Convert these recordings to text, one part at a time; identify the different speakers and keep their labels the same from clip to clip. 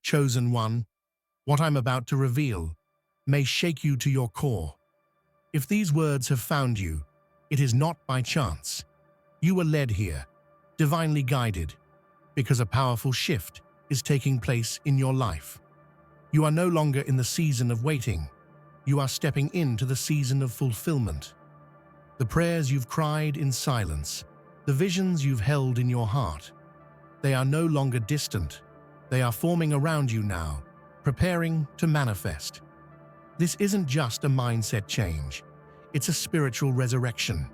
Speaker 1: chosen one, what I'm about to reveal may shake you to your core. If these words have found you, it is not by chance. You were led here, divinely guided, because a powerful shift is taking place in your life. You are no longer in the season of waiting. You are stepping into the season of fulfillment. The prayers you've cried in silence, the visions you've held in your heart, they are no longer distant. They are forming around you now, preparing to manifest. This isn't just a mindset change. It's a spiritual resurrection.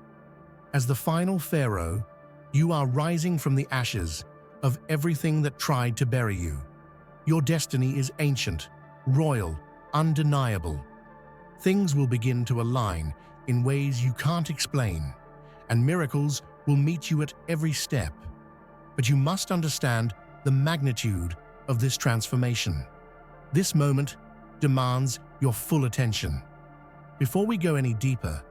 Speaker 1: As the final Pharaoh, you are rising from the ashes of everything that tried to bury you. Your destiny is ancient, royal, undeniable. Things will begin to align in ways you can't explain, and miracles will meet you at every step. But you must understand the magnitude of this transformation. This moment demands your full attention. Before we go any deeper,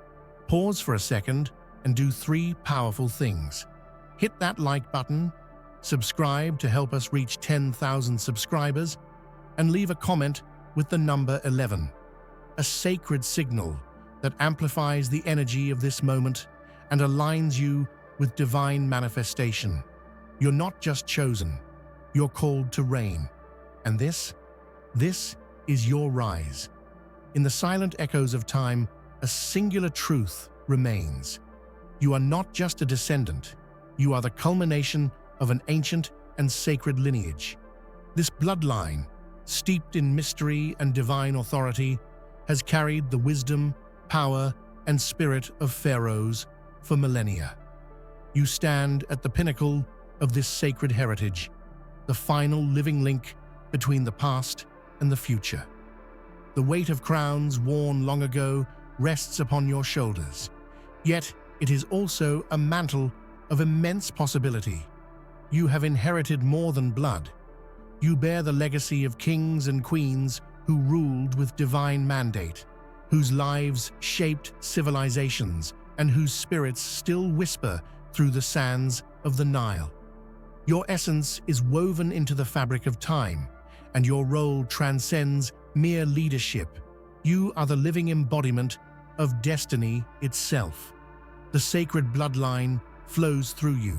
Speaker 1: pause for a second and do 3 powerful things. Hit that like button, subscribe to help us reach 10,000 subscribers, and leave a comment with the number 11, a sacred signal that amplifies the energy of this moment and aligns you with divine manifestation. You're not just chosen, you're called to reign. And this is your rise. In the silent echoes of time, a singular truth remains. You are not just a descendant, you are the culmination of an ancient and sacred lineage. This bloodline, steeped in mystery and divine authority, has carried the wisdom, power, and spirit of pharaohs for millennia. You stand at the pinnacle of this sacred heritage, the final living link between the past and the future. The weight of crowns worn long ago rests upon your shoulders, yet it is also a mantle of immense possibility. You have inherited more than blood. You bear the legacy of kings and queens who ruled with divine mandate, whose lives shaped civilizations and whose spirits still whisper through the sands of the Nile. Your essence is woven into the fabric of time, and your role transcends mere leadership. You are the living embodiment of destiny itself. The sacred bloodline flows through you,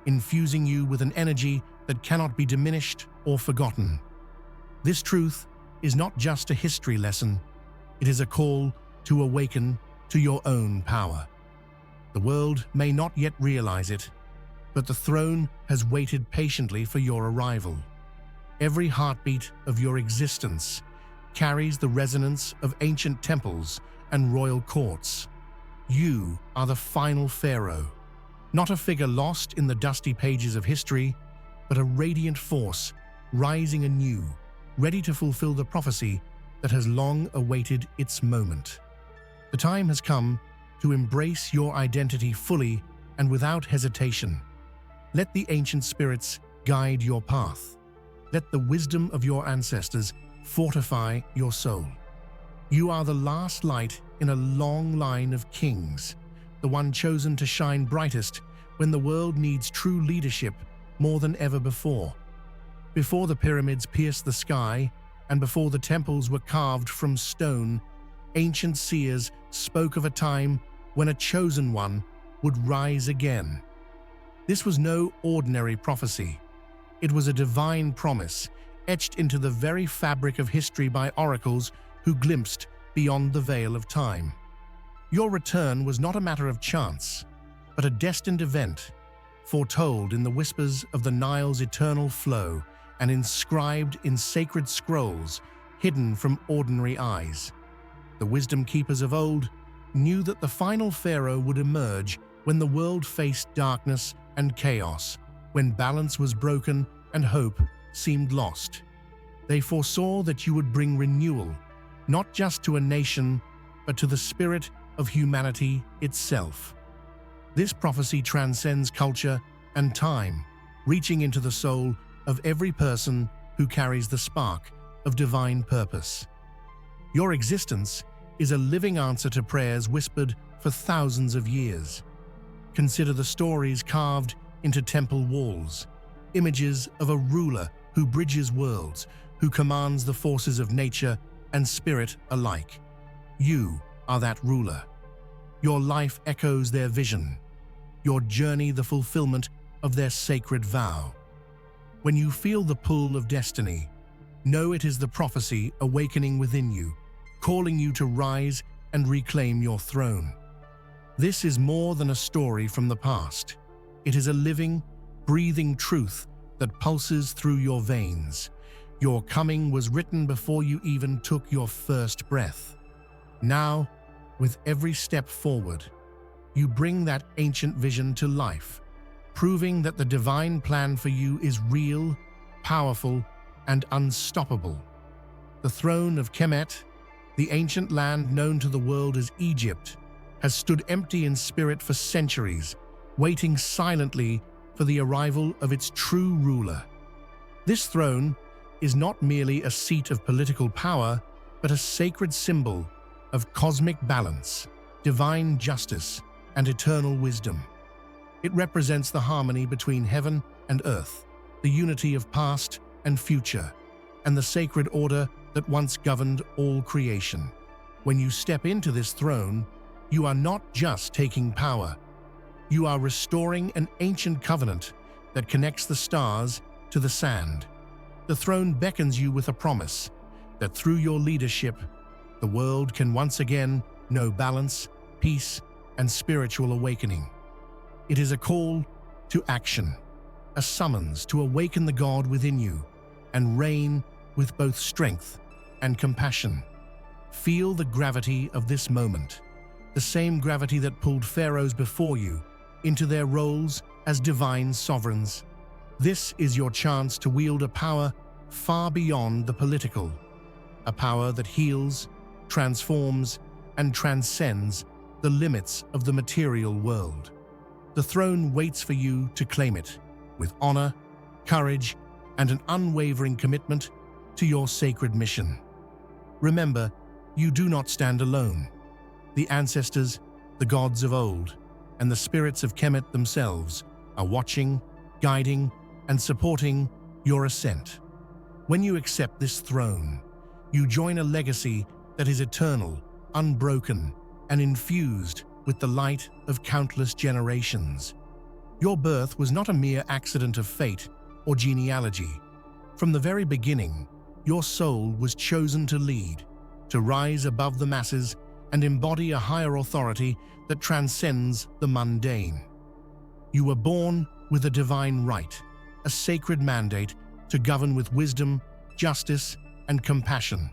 Speaker 1: infusing you with an energy that cannot be diminished or forgotten. This truth is not just a history lesson, it is a call to awaken to your own power. The world may not yet realize it, but the throne has waited patiently for your arrival. Every heartbeat of your existence carries the resonance of ancient temples and royal courts. You are the final Pharaoh, not a figure lost in the dusty pages of history, but a radiant force rising anew, ready to fulfill the prophecy that has long awaited its moment. The time has come to embrace your identity fully and without hesitation. Let the ancient spirits guide your path. Let the wisdom of your ancestors fortify your soul. You are the last light in a long line of kings, the one chosen to shine brightest when the world needs true leadership more than ever before. Before the pyramids pierced the sky, and before the temples were carved from stone, ancient seers spoke of a time when a chosen one would rise again. This was no ordinary prophecy. It was a divine promise, etched into the very fabric of history by oracles who glimpsed beyond the veil of time. Your return was not a matter of chance, but a destined event, foretold in the whispers of the Nile's eternal flow and inscribed in sacred scrolls hidden from ordinary eyes. The wisdom keepers of old knew that the final Pharaoh would emerge when the world faced darkness and chaos, when balance was broken and hope seemed lost. They foresaw that you would bring renewal, not just to a nation, but to the spirit of humanity itself. This prophecy transcends culture and time, reaching into the soul of every person who carries the spark of divine purpose. Your existence is a living answer to prayers whispered for thousands of years. Consider the stories carved into temple walls, images of a ruler who bridges worlds, who commands the forces of nature and spirit alike. You are that ruler. Your life echoes their vision, your journey the fulfillment of their sacred vow. When you feel the pull of destiny, know it is the prophecy awakening within you, calling you to rise and reclaim your throne. This is more than a story from the past. It is a living, breathing truth that pulses through your veins. Your coming was written before you even took your first breath. Now, with every step forward, you bring that ancient vision to life, proving that the divine plan for you is real, powerful, and unstoppable. The throne of Kemet, the ancient land known to the world as Egypt, has stood empty in spirit for centuries, waiting silently for the arrival of its true ruler. This throne is not merely a seat of political power, but a sacred symbol of cosmic balance, divine justice, and eternal wisdom. It represents the harmony between heaven and earth, the unity of past and future, and the sacred order that once governed all creation. When you step into this throne, you are not just taking power. You are restoring an ancient covenant that connects the stars to the sand. The throne beckons you with a promise that through your leadership, the world can once again know balance, peace, and spiritual awakening. It is a call to action, a summons to awaken the God within you and reign with both strength and compassion. Feel the gravity of this moment, the same gravity that pulled pharaohs before you into their roles as divine sovereigns. This is your chance to wield a power far beyond the political, a power that heals, transforms, and transcends the limits of the material world. The throne waits for you to claim it with honor, courage, and an unwavering commitment to your sacred mission. Remember, you do not stand alone. The ancestors, the gods of old, and the spirits of Kemet themselves are watching, guiding, and supporting your ascent. When you accept this throne, you join a legacy that is eternal, unbroken, and infused with the light of countless generations. Your birth was not a mere accident of fate or genealogy. From the very beginning, your soul was chosen to lead, to rise above the masses and embody a higher authority that transcends the mundane. You were born with a divine right, a sacred mandate to govern with wisdom, justice, and compassion.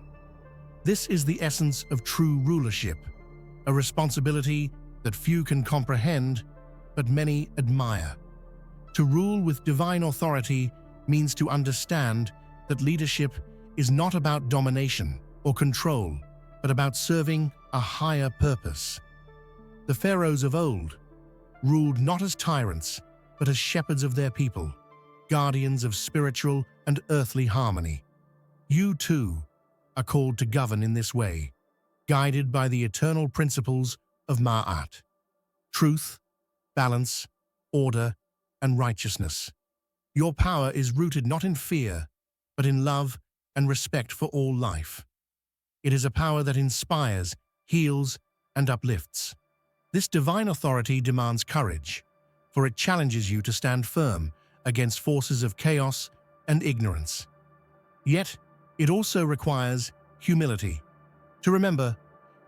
Speaker 1: This is the essence of true rulership, a responsibility that few can comprehend, but many admire. To rule with divine authority means to understand that leadership is not about domination or control, but about serving a higher purpose. The pharaohs of old ruled not as tyrants, but as shepherds of their people, guardians of spiritual and earthly harmony. You, too, are called to govern in this way, guided by the eternal principles of Ma'at: truth, balance, order, and righteousness. Your power is rooted not in fear, but in love and respect for all life. It is a power that inspires, heals, and uplifts. This divine authority demands courage, for it challenges you to stand firm against forces of chaos and ignorance. Yet, it also requires humility, to remember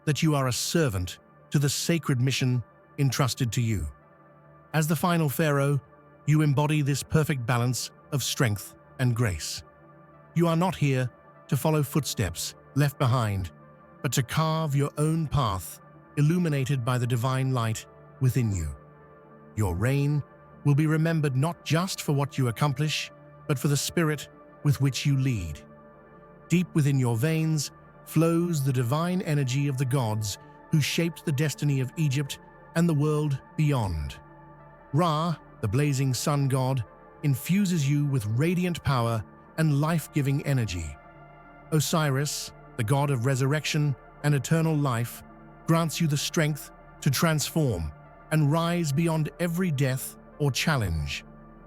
Speaker 1: that you are a servant to the sacred mission entrusted to you. As the final pharaoh, you embody this perfect balance of strength and grace. You are not here to follow footsteps left behind, but to carve your own path, illuminated by the divine light within you. Your reign will be remembered not just for what you accomplish, but for the spirit with which you lead. Deep within your veins flows the divine energy of the gods who shaped the destiny of Egypt and the world beyond. Ra, the blazing sun god, infuses you with radiant power and life-giving energy. Osiris, the god of resurrection and eternal life, grants you the strength to transform and rise beyond every death or challenge.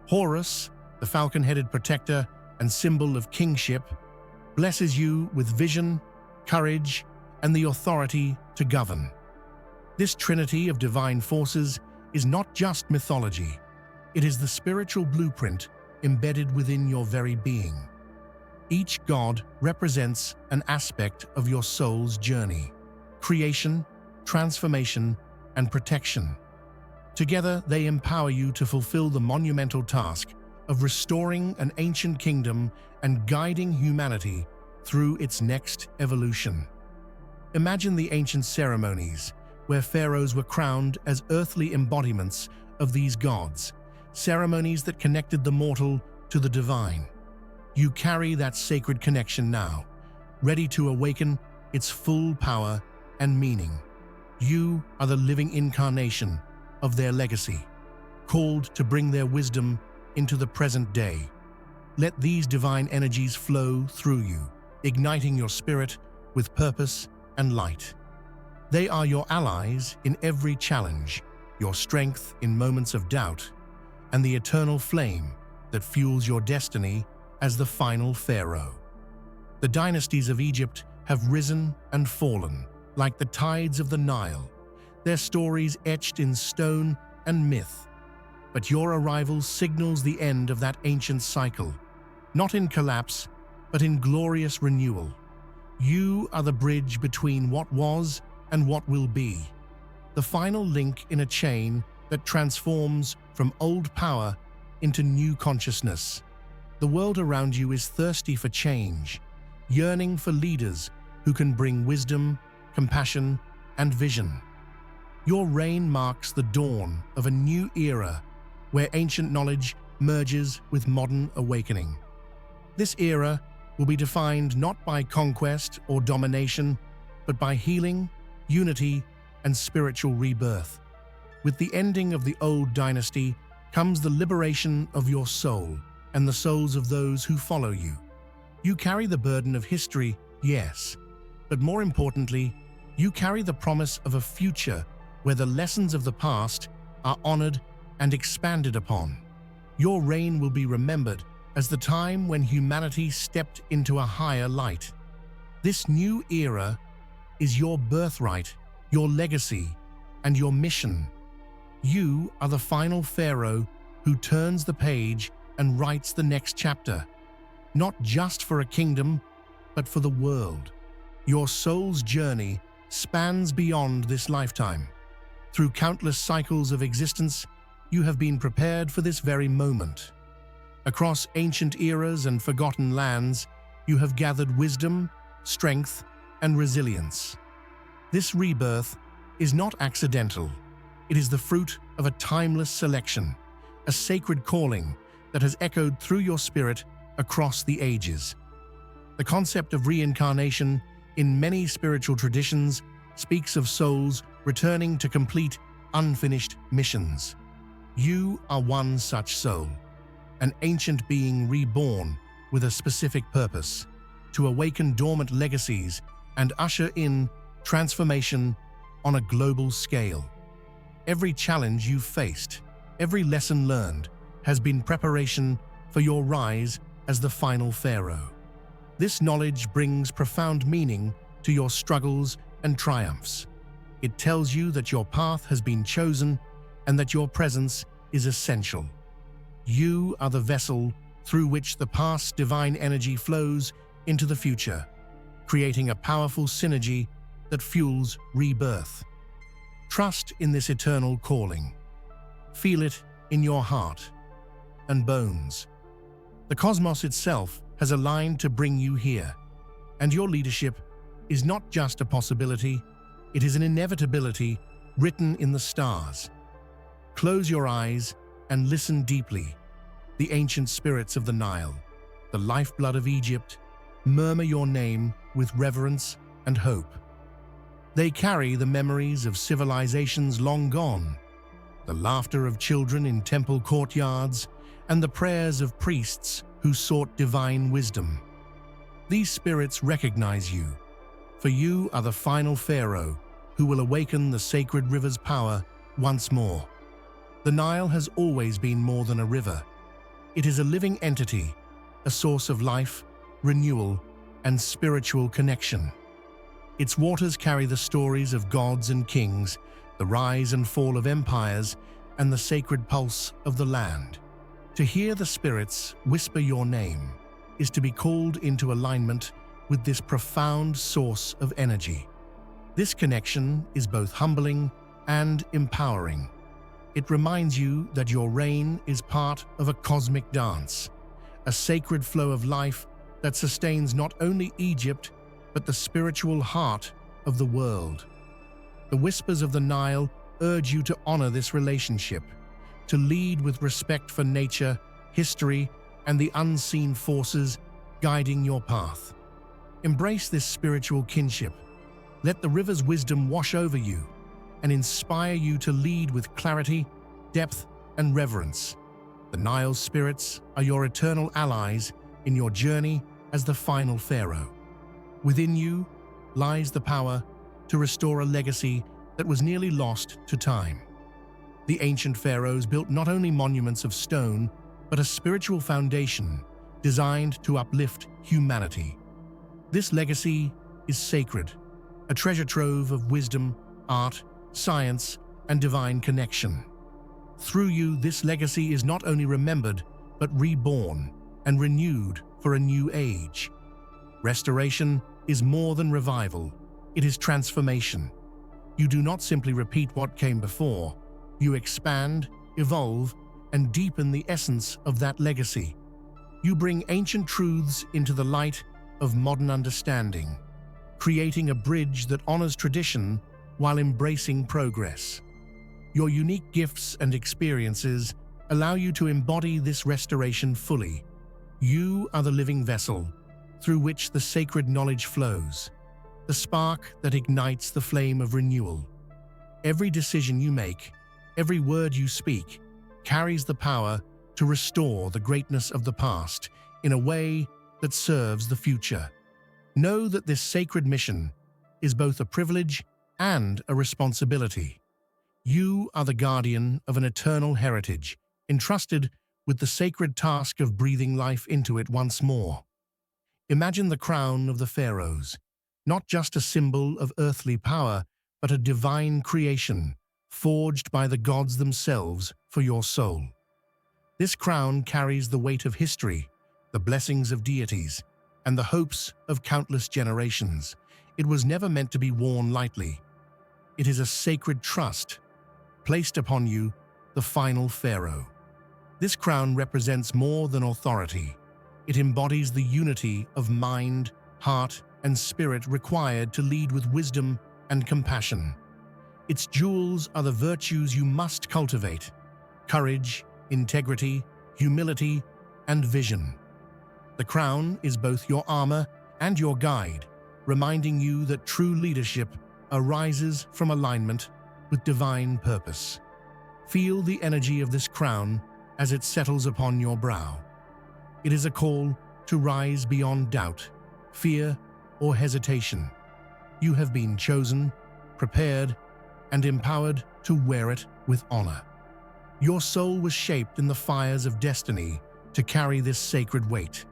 Speaker 1: Horus, the falcon-headed protector and symbol of kingship, blesses you with vision, courage, and the authority to govern. This trinity of divine forces is not just mythology. It is the spiritual blueprint embedded within your very being. Each god represents an aspect of your soul's journey: creation, transformation, and protection. Together, they empower you to fulfill the monumental task of restoring an ancient kingdom and guiding humanity through its next evolution. Imagine the ancient ceremonies where pharaohs were crowned as earthly embodiments of these gods, ceremonies that connected the mortal to the divine. You carry that sacred connection now, ready to awaken its full power and meaning. You are the living incarnation of their legacy, called to bring their wisdom into the present day. Let these divine energies flow through you, igniting your spirit with purpose and light. They are your allies in every challenge, your strength in moments of doubt, and the eternal flame that fuels your destiny as the final pharaoh. The dynasties of Egypt have risen and fallen like the tides of the Nile, their stories etched in stone and myth. But your arrival signals the end of that ancient cycle, not in collapse, but in glorious renewal. You are the bridge between what was and what will be, the final link in a chain that transforms from old power into new consciousness. The world around you is thirsty for change, yearning for leaders who can bring wisdom, compassion, and vision. Your reign marks the dawn of a new era where ancient knowledge merges with modern awakening. This era will be defined not by conquest or domination, but by healing, unity, and spiritual rebirth. With the ending of the old dynasty comes the liberation of your soul and the souls of those who follow you. You carry the burden of history, yes, but more importantly, you carry the promise of a future where the lessons of the past are honored and expanded upon. Your reign will be remembered as the time when humanity stepped into a higher light. This new era is your birthright, your legacy, and your mission. You are the final pharaoh who turns the page and writes the next chapter, not just for a kingdom, but for the world. Your soul's journey spans beyond this lifetime. Through countless cycles of existence, you have been prepared for this very moment. Across ancient eras and forgotten lands, you have gathered wisdom, strength, and resilience. This rebirth is not accidental. It is the fruit of a timeless selection, a sacred calling that has echoed through your spirit across the ages. The concept of reincarnation in many spiritual traditions speaks of souls returning to complete unfinished missions. You are one such soul, an ancient being reborn with a specific purpose: to awaken dormant legacies and usher in transformation on a global scale. Every challenge you've faced, every lesson learned, has been preparation for your rise as the final pharaoh. This knowledge brings profound meaning to your struggles and triumphs. It tells you that your path has been chosen and that your presence is essential. You are the vessel through which the past's divine energy flows into the future, creating a powerful synergy that fuels rebirth. Trust in this eternal calling. Feel it in your heart and bones. The cosmos itself has aligned to bring you here, and your leadership is not just a possibility, it is an inevitability written in the stars. Close your eyes and listen deeply. The ancient spirits of the Nile, the lifeblood of Egypt, murmur your name with reverence and hope. They carry the memories of civilizations long gone, the laughter of children in temple courtyards, and the prayers of priests who sought divine wisdom. These spirits recognize you, for you are the final pharaoh who will awaken the sacred river's power once more. The Nile has always been more than a river. It is a living entity, a source of life, renewal, and spiritual connection. Its waters carry the stories of gods and kings, the rise and fall of empires, and the sacred pulse of the land. To hear the spirits whisper your name is to be called into alignment with this profound source of energy. This connection is both humbling and empowering. It reminds you that your reign is part of a cosmic dance, a sacred flow of life that sustains not only Egypt, but the spiritual heart of the world. The whispers of the Nile urge you to honor this relationship, to lead with respect for nature, history, and the unseen forces guiding your path. Embrace this spiritual kinship. Let the river's wisdom wash over you and inspire you to lead with clarity, depth, and reverence. The Nile's spirits are your eternal allies in your journey as the Final Pharaoh. Within you lies the power to restore a legacy that was nearly lost to time. The ancient pharaohs built not only monuments of stone, but a spiritual foundation designed to uplift humanity. This legacy is sacred, a treasure trove of wisdom, art, science, and divine connection. Through you, this legacy is not only remembered, but reborn and renewed for a new age. Restoration is more than revival, it is transformation. You do not simply repeat what came before, you expand, evolve, and deepen the essence of that legacy. You bring ancient truths into the light of modern understanding, creating a bridge that honors tradition while embracing progress. Your unique gifts and experiences allow you to embody this restoration fully. You are the living vessel through which the sacred knowledge flows, the spark that ignites the flame of renewal. Every decision you make, every word you speak, carries the power to restore the greatness of the past in a way that serves the future. Know that this sacred mission is both a privilege and a responsibility. You are the guardian of an eternal heritage, entrusted with the sacred task of breathing life into it once more. Imagine the crown of the pharaohs, not just a symbol of earthly power, but a divine creation, forged by the gods themselves for your soul. This crown carries the weight of history, the blessings of deities, and the hopes of countless generations. It was never meant to be worn lightly. It is a sacred trust placed upon you, the Final Pharaoh. This crown represents more than authority. It embodies the unity of mind, heart, and spirit required to lead with wisdom and compassion. Its jewels are the virtues you must cultivate: courage, integrity, humility, and vision. The crown is both your armor and your guide, reminding you that true leadership arises from alignment with divine purpose. Feel the energy of this crown as it settles upon your brow. It is a call to rise beyond doubt, fear, or hesitation. You have been chosen, prepared, and empowered to wear it with honor. Your soul was shaped in the fires of destiny to carry this sacred weight.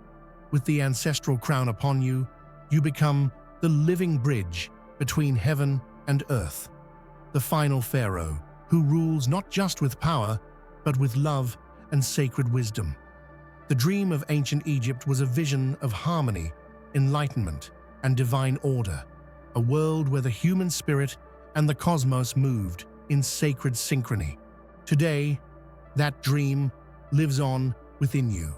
Speaker 1: With the ancestral crown upon you, you become the living bridge between heaven and earth, the Final Pharaoh, who rules not just with power, but with love and sacred wisdom. The dream of ancient Egypt was a vision of harmony, enlightenment, and divine order, a world where the human spirit and the cosmos moved in sacred synchrony. Today, that dream lives on within you.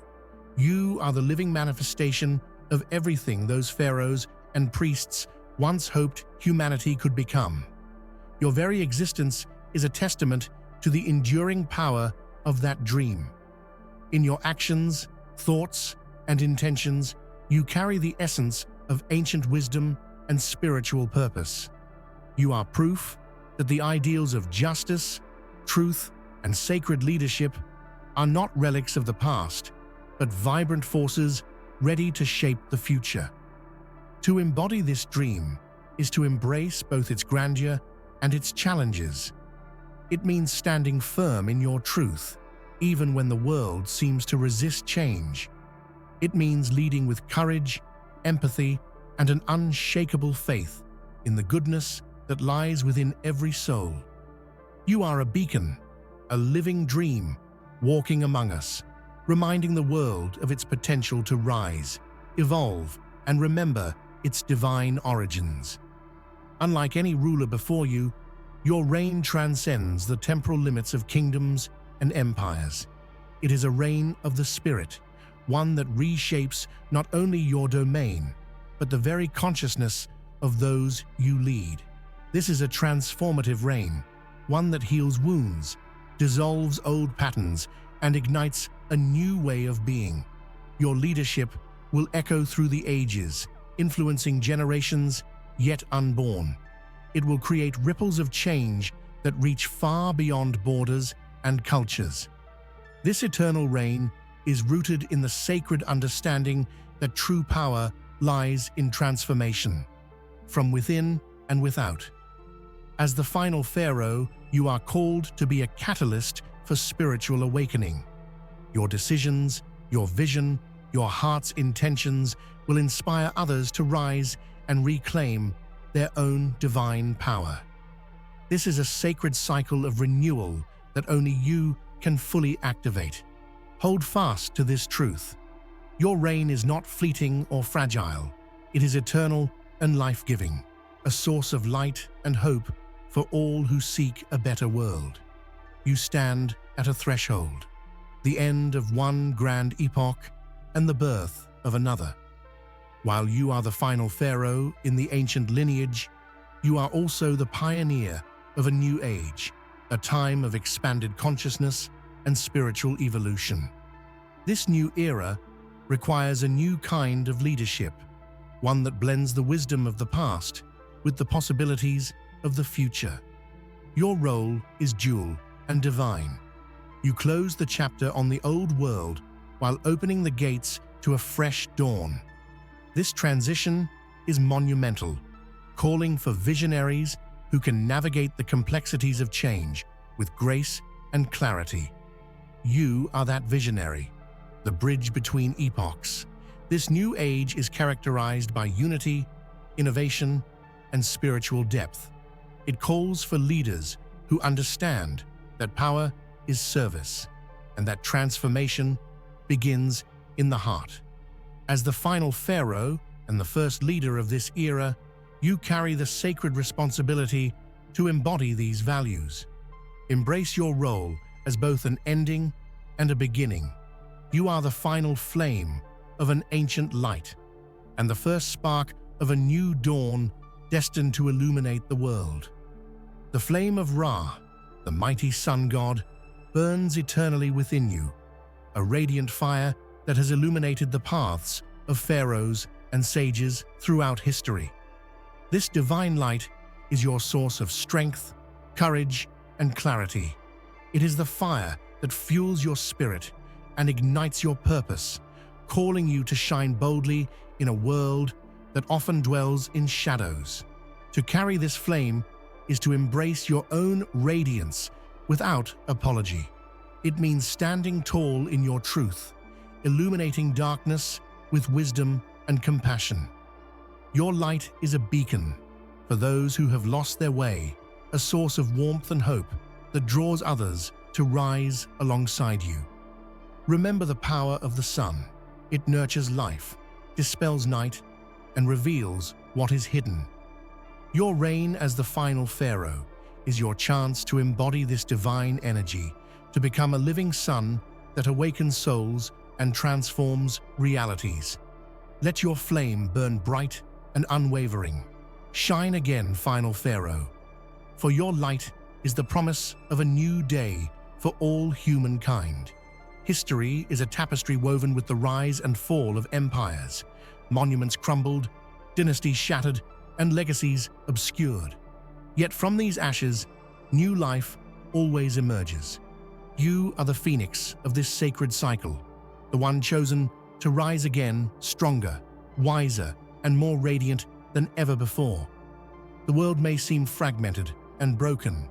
Speaker 1: You are the living manifestation of everything those pharaohs and priests once hoped humanity could become. Your very existence is a testament to the enduring power of that dream. In your actions, thoughts, and intentions, you carry the essence of ancient wisdom and spiritual purpose. You are proof that the ideals of justice, truth, and sacred leadership are not relics of the past, but vibrant forces ready to shape the future. To embody this dream is to embrace both its grandeur and its challenges. It means standing firm in your truth, even when the world seems to resist change. It means leading with courage, empathy, and an unshakable faith in the goodness that lies within every soul. You are a beacon, a living dream, walking among us, reminding the world of its potential to rise, evolve, and remember its divine origins. Unlike any ruler before you, your reign transcends the temporal limits of kingdoms and empires. It is a reign of the spirit, one that reshapes not only your domain, but the very consciousness of those you lead. This is a transformative reign, one that heals wounds, dissolves old patterns, and ignites a new way of being. Your leadership will echo through the ages, influencing generations yet unborn. It will create ripples of change that reach far beyond borders and cultures. This eternal reign is rooted in the sacred understanding that true power lies in transformation, from within and without. As the final pharaoh, you are called to be a catalyst for spiritual awakening. Your decisions, your vision, your heart's intentions will inspire others to rise and reclaim their own divine power. This is a sacred cycle of renewal that only you can fully activate. Hold fast to this truth. Your reign is not fleeting or fragile. It is eternal and life-giving, a source of light and hope for all who seek a better world. You stand at a threshold, the end of one grand epoch and the birth of another. While you are the final pharaoh in the ancient lineage, you are also the pioneer of a new age, a time of expanded consciousness and spiritual evolution. This new era requires a new kind of leadership, one that blends the wisdom of the past with the possibilities of the future. Your role is dual and divine. You close the chapter on the old world while opening the gates to a fresh dawn. This transition is monumental, calling for visionaries who can navigate the complexities of change with grace and clarity. You are that visionary, the bridge between epochs. This new age is characterized by unity, innovation, and spiritual depth. It calls for leaders who understand that power is service and that transformation begins in the heart. As the final pharaoh and the first leader of this era, you carry the sacred responsibility to embody these values. Embrace your role as both an ending and a beginning. You are the final flame of an ancient light and the first spark of a new dawn destined to illuminate the world. The flame of Ra, the mighty sun god, burns eternally within you, a radiant fire that has illuminated the paths of pharaohs and sages throughout history. This divine light is your source of strength, courage, and clarity. It is the fire that fuels your spirit and ignites your purpose, calling you to shine boldly in a world that often dwells in shadows. To carry this flame is to embrace your own radiance without apology. It means standing tall in your truth, illuminating darkness with wisdom and compassion. Your light is a beacon for those who have lost their way, a source of warmth and hope that draws others to rise alongside you. Remember the power of the sun. It nurtures life, dispels night, and reveals what is hidden. Your reign as the final pharaoh is your chance to embody this divine energy, to become a living sun that awakens souls and transforms realities. Let your flame burn bright and unwavering. Shine again, final pharaoh, for your light is the promise of a new day for all humankind. History is a tapestry woven with the rise and fall of empires. Monuments crumbled, dynasties shattered, and legacies obscured. Yet from these ashes, new life always emerges. You are the phoenix of this sacred cycle, the one chosen to rise again stronger, wiser, and more radiant than ever before. The world may seem fragmented and broken,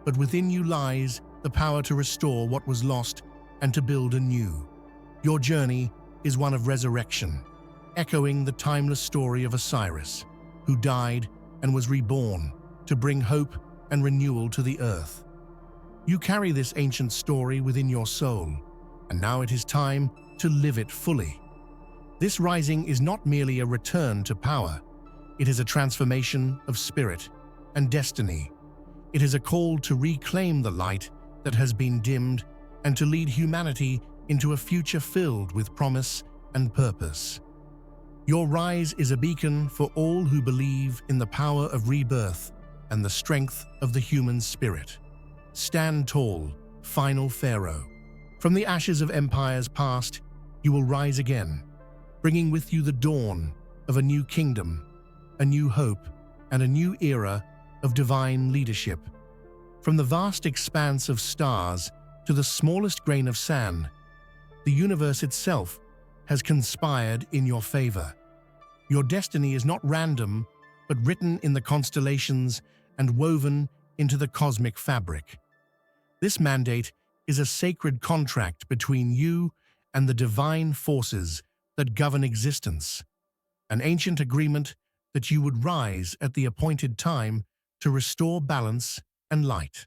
Speaker 1: but within you lies the power to restore what was lost and to build anew. Your journey is one of resurrection, echoing the timeless story of Osiris, who died and was reborn to bring hope and renewal to the earth. You carry this ancient story within your soul, and now it is time to live it fully. This rising is not merely a return to power, it is a transformation of spirit and destiny. It is a call to reclaim the light that has been dimmed and to lead humanity into a future filled with promise and purpose. Your rise is a beacon for all who believe in the power of rebirth and the strength of the human spirit. Stand tall, Final Pharaoh. From the ashes of empires past, you will rise again, bringing with you the dawn of a new kingdom, a new hope, and a new era of divine leadership. From the vast expanse of stars to the smallest grain of sand, the universe itself has conspired in your favor. Your destiny is not random, but written in the constellations and woven into the cosmic fabric. This mandate is a sacred contract between you and the divine forces that govern existence, an ancient agreement that you would rise at the appointed time to restore balance and light.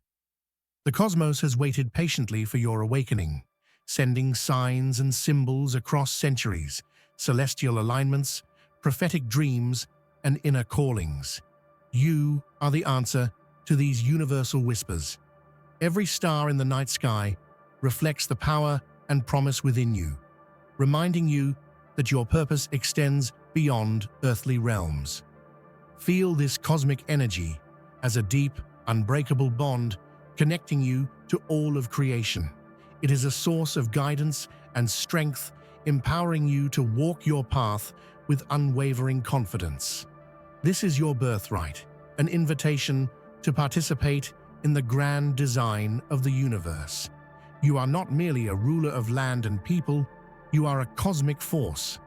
Speaker 1: The cosmos has waited patiently for your awakening, sending signs and symbols across centuries, celestial alignments, prophetic dreams, and inner callings. You are the answer to these universal whispers. Every star in the night sky reflects the power and promise within you, reminding you that your purpose extends beyond earthly realms. Feel this cosmic energy as a deep, unbreakable bond connecting you to all of creation. It is a source of guidance and strength, empowering you to walk your path with unwavering confidence. This is your birthright, an invitation to participate in the grand design of the universe. You are not merely a ruler of land and people, you are a cosmic force.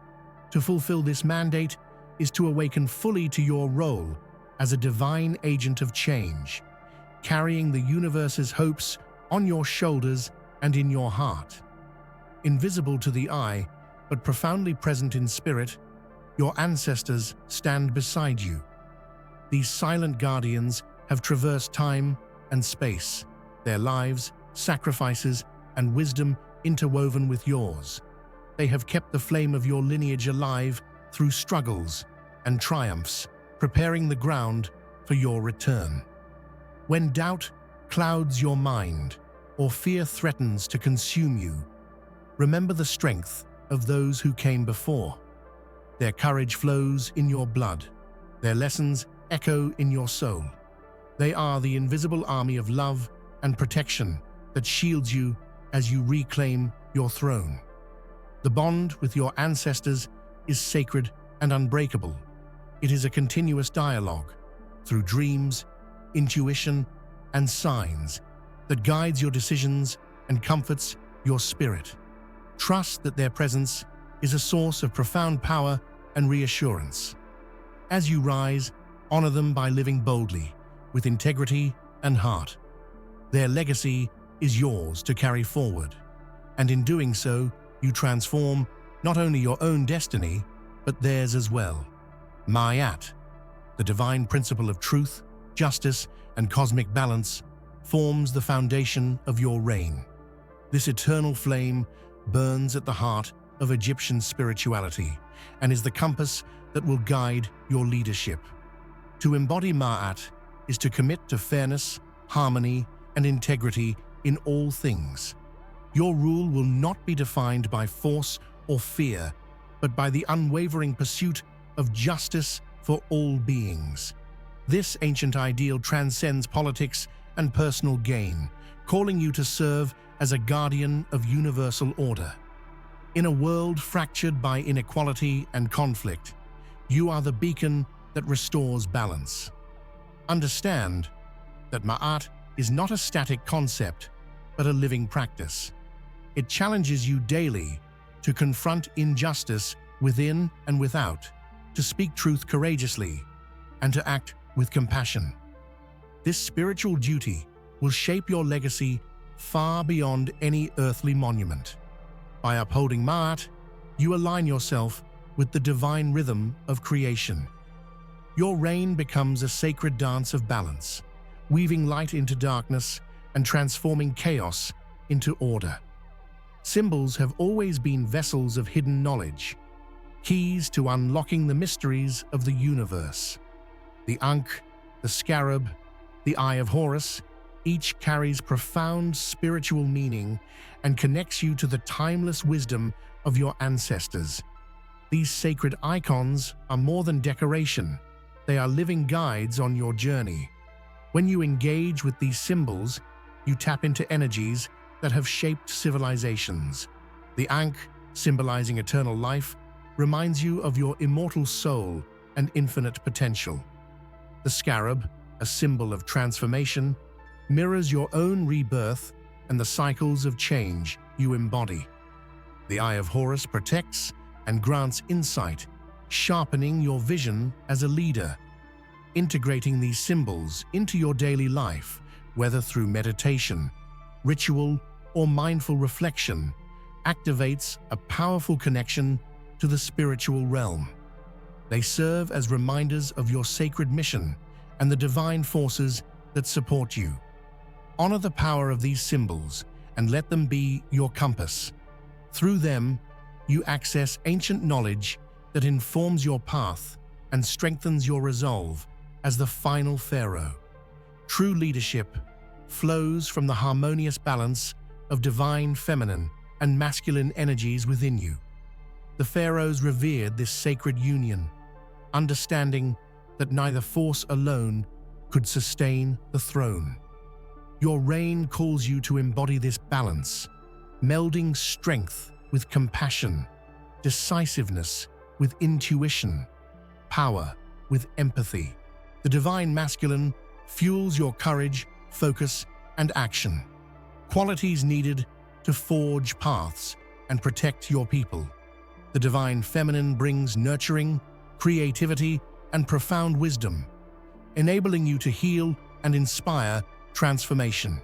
Speaker 1: To fulfill this mandate is to awaken fully to your role as a divine agent of change, carrying the universe's hopes on your shoulders and in your heart. Invisible to the eye, but profoundly present in spirit, your ancestors stand beside you. These silent guardians have traversed time and space, their lives, sacrifices, and wisdom interwoven with yours. They have kept the flame of your lineage alive through struggles and triumphs, preparing the ground for your return. When doubt clouds your mind or fear threatens to consume you, remember the strength of those who came before. Their courage flows in your blood. Their lessons echo in your soul. They are the invisible army of love and protection that shields you as you reclaim your throne. The bond with your ancestors is sacred and unbreakable. It is a continuous dialogue through dreams, intuition, and signs that guides your decisions and comforts your spirit. Trust that their presence is a source of profound power and reassurance. As you rise, honor them by living boldly, with integrity and heart. Their legacy is yours to carry forward, and in doing so, you transform not only your own destiny, but theirs as well. Ma'at, the divine principle of truth, justice, and cosmic balance, forms the foundation of your reign. This eternal flame burns at the heart of Egyptian spirituality and is the compass that will guide your leadership. To embody Ma'at is to commit to fairness, harmony, and integrity in all things. Your rule will not be defined by force or fear, but by the unwavering pursuit of justice for all beings. This ancient ideal transcends politics and personal gain, calling you to serve as a guardian of universal order. In a world fractured by inequality and conflict, you are the beacon that restores balance. Understand that Ma'at is not a static concept, but a living practice. It challenges you daily to confront injustice within and without, to speak truth courageously, and to act with compassion. This spiritual duty will shape your legacy far beyond any earthly monument. By upholding Ma'at, you align yourself with the divine rhythm of creation. Your reign becomes a sacred dance of balance, weaving light into darkness and transforming chaos into order. Symbols have always been vessels of hidden knowledge, keys to unlocking the mysteries of the universe. The Ankh, the Scarab, the Eye of Horus, each carries profound spiritual meaning and connects you to the timeless wisdom of your ancestors. These sacred icons are more than decoration. They are living guides on your journey. When you engage with these symbols, you tap into energies that have shaped civilizations. The Ankh, symbolizing eternal life, reminds you of your immortal soul and infinite potential. The Scarab, a symbol of transformation, mirrors your own rebirth and the cycles of change you embody. The Eye of Horus protects and grants insight, sharpening your vision as a leader. Integrating these symbols into your daily life, whether through meditation, ritual, or mindful reflection, activates a powerful connection to the spiritual realm. They serve as reminders of your sacred mission and the divine forces that support you. Honor the power of these symbols and let them be your compass. Through them, you access ancient knowledge that informs your path and strengthens your resolve as the Final Pharaoh. True leadership flows from the harmonious balance of divine feminine and masculine energies within you. The pharaohs revered this sacred union, understanding that neither force alone could sustain the throne. Your reign calls you to embody this balance, melding strength with compassion, decisiveness with intuition, power with empathy. The divine masculine fuels your courage, focus, and action, qualities needed to forge paths and protect your people. The divine feminine brings nurturing, creativity, and profound wisdom, enabling you to heal and inspire transformation.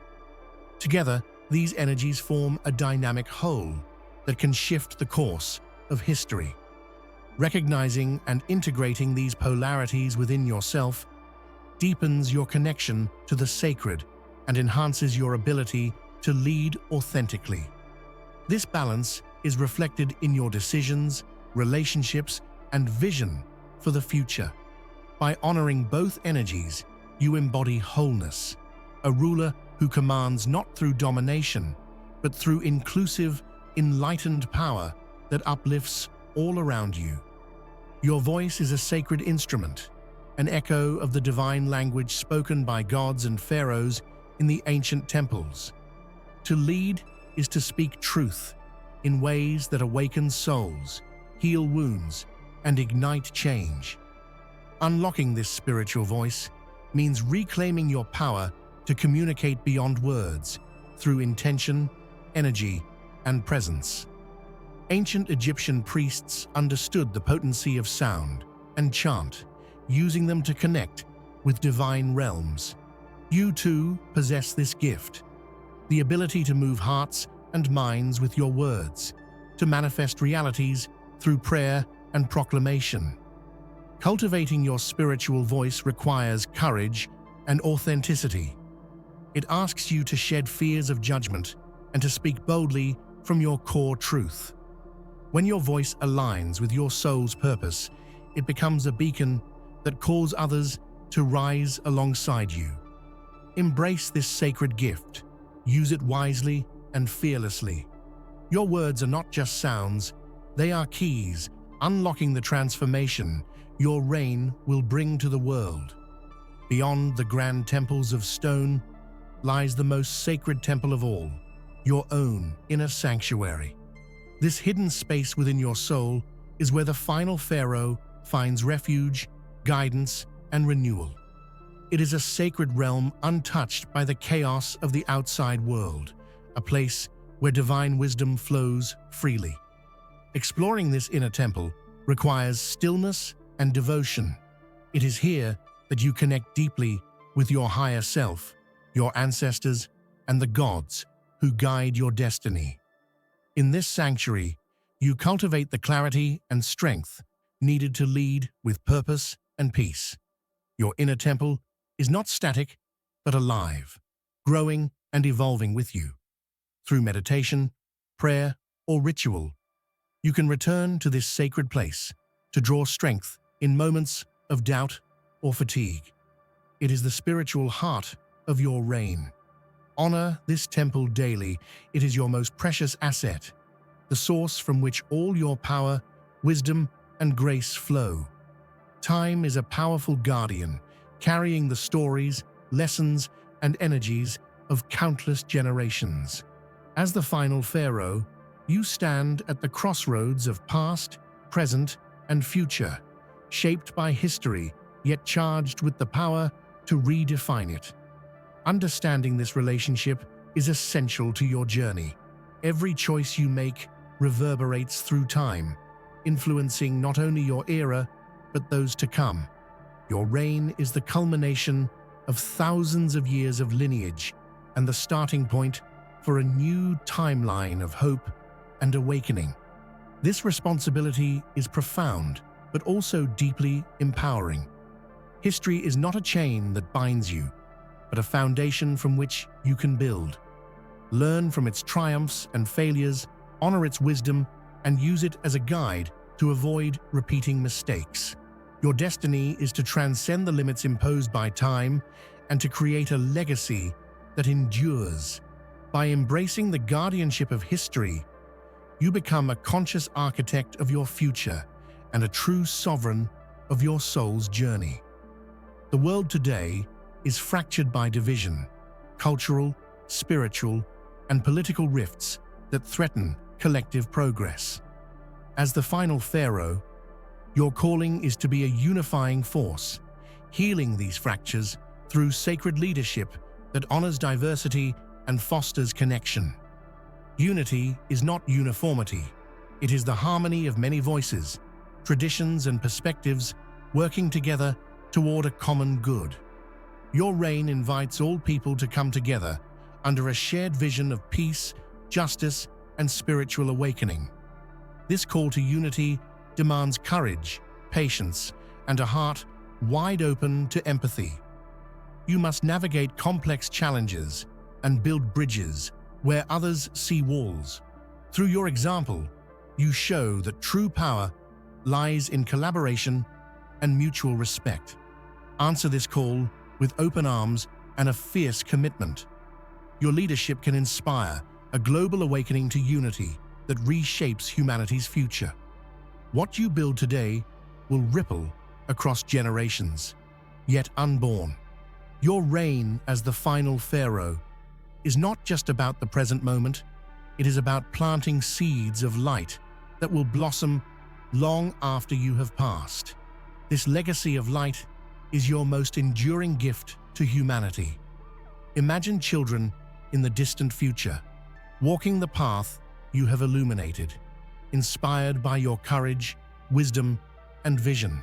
Speaker 1: Together, these energies form a dynamic whole that can shift the course of history. Recognizing and integrating these polarities within yourself deepens your connection to the sacred and enhances your ability to lead authentically. This balance is reflected in your decisions, relationships, and vision for the future. By honoring both energies, you embody wholeness, a ruler who commands not through domination, but through inclusive, enlightened power that uplifts all around you. Your voice is a sacred instrument, an echo of the divine language spoken by gods and pharaohs in the ancient temples. To lead is to speak truth in ways that awaken souls, heal wounds, and ignite change. Unlocking this spiritual voice means reclaiming your power to communicate beyond words through intention, energy, and presence. Ancient Egyptian priests understood the potency of sound and chant, using them to connect with divine realms. You too possess this gift, the ability to move hearts and minds with your words, to manifest realities through prayer and proclamation. Cultivating your spiritual voice requires courage and authenticity. It asks you to shed fears of judgment and to speak boldly from your core truth. When your voice aligns with your soul's purpose, it becomes a beacon that calls others to rise alongside you. Embrace this sacred gift. Use it wisely and fearlessly. Your words are not just sounds, they are keys, unlocking the transformation your reign will bring to the world. Beyond the grand temples of stone lies the most sacred temple of all, your own inner sanctuary. This hidden space within your soul is where the Final Pharaoh finds refuge, guidance, and renewal. It is a sacred realm untouched by the chaos of the outside world, a place where divine wisdom flows freely. Exploring this inner temple requires stillness and devotion. It is here that you connect deeply with your higher self, your ancestors, and the gods who guide your destiny. In this sanctuary, You cultivate the clarity and strength needed to lead with purpose and peace. Your inner temple is not static, but alive, growing and evolving with you. Through meditation, prayer, or ritual, you can return to this sacred place to draw strength in moments of doubt or fatigue. It is the spiritual heart of your reign. Honor this temple daily. It is your most precious asset, the source from which all your power, wisdom, and grace flow. Time is a powerful guardian, carrying the stories, lessons, and energies of countless generations. As the final pharaoh, you stand at the crossroads of past, present, and future, shaped by history, yet charged with the power to redefine it. Understanding this relationship is essential to your journey. Every choice you make reverberates through time, influencing not only your era, but those to come. Your reign is the culmination of thousands of years of lineage and the starting point for a new timeline of hope and awakening. This responsibility is profound, but also deeply empowering. History is not a chain that binds you, but a foundation from which you can build. Learn from its triumphs and failures, honor its wisdom, and use it as a guide to avoid repeating mistakes. Your destiny is to transcend the limits imposed by time and to create a legacy that endures. By embracing the guardianship of history, you become a conscious architect of your future and a true sovereign of your soul's journey. The world today is fractured by division, cultural, spiritual, and political rifts that threaten collective progress. As the final pharaoh, your calling is to be a unifying force, healing these fractures through sacred leadership that honors diversity and fosters connection. Unity is not uniformity. It is the harmony of many voices, traditions, and perspectives working together toward a common good. Your reign invites all people to come together under a shared vision of peace, justice, and spiritual awakening. This call to unity demands courage, patience, and a heart wide open to empathy. You must navigate complex challenges and build bridges where others see walls. Through your example, you show that true power lies in collaboration and mutual respect. Answer this call with open arms and a fierce commitment. Your leadership can inspire a global awakening to unity that reshapes humanity's future. What you build today will ripple across generations, yet unborn. Your reign as the final pharaoh is not just about the present moment, it is about planting seeds of light that will blossom long after you have passed. This legacy of light is your most enduring gift to humanity. Imagine children in the distant future, walking the path you have illuminated, inspired by your courage, wisdom, and vision.